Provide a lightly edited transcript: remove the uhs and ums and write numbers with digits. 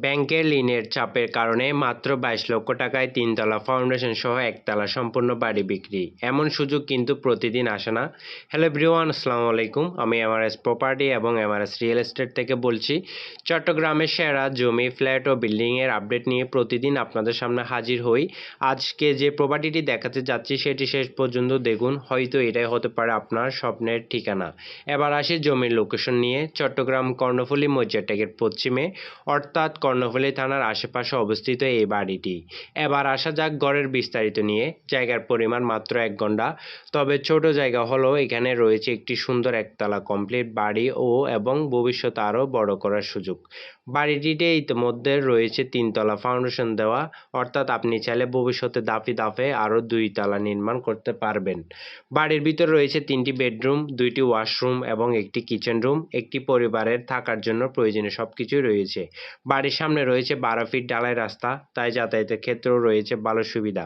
ব্যাংকের ঋণের চাপের কারণে মাত্র ২২ লক্ষ টাকায় তিনতলা ফাউন্ডেশন সহ একতলা সম্পূর্ণ বাড়ি বিক্রি। এমন সুযোগ কিন্তু প্রতিদিন আসে না। হ্যালো এভরিওয়ান, আসসালামু আলাইকুম। আমি এমআরএস প্রপার্টি এবং এমআরএস রিয়েল এস্টেট থেকে বলছি। চট্টগ্রামের সেরা জমি, ফ্ল্যাট ও বিল্ডিংয়ের আপডেট নিয়ে প্রতিদিন আপনাদের সামনে হাজির হই। আজকে যে প্রপার্টিটি দেখাতে যাচ্ছি সেটি শেষ পর্যন্ত দেখুন, হয়তো এটাই হতে পারে আপনার স্বপ্নের ঠিকানা। এবার আসি জমির লোকেশন নিয়ে। চট্টগ্রাম কর্ণফুলী মজ্জাটেকের পশ্চিমে, অর্থাৎ কর্ণফুলী থানার আশেপাশে অবস্থিত এই বাড়িটি। এবার আসা যাক ঘরের বিস্তারিত নিয়ে। জায়গার পরিমাণ মাত্র 1 ঘন্টা, তবে ছোট জায়গা হলেও এখানে রয়েছে একটি সুন্দর একতলা কমপ্লিট বাড়ি এবং ভবিষ্যতে আরও বড় করার সুযোগ। বাড়িটিতে ইতিমধ্যে রয়েছে 3 তলা ফাউন্ডেশন দেওয়া, অর্থাৎ আপনি চাইলে ভবিষ্যতে ধাপে ধাপে আরও 2 তলা নির্মাণ করতে পারবেন। বাড়ির ভিতর রয়েছে 3টি বেডরুম, 2টি ওয়াশরুম এবং একটি কিচেন রুম। একটি পরিবারের থাকার জন্য প্রয়োজনীয় সবকিছুই রয়েছে। বাড়ির সামনে রয়েছে 12 ফিট ঢালাই রাস্তা, তাই যাতায়াতের ক্ষেত্রেও রয়েছে ভালো সুবিধা।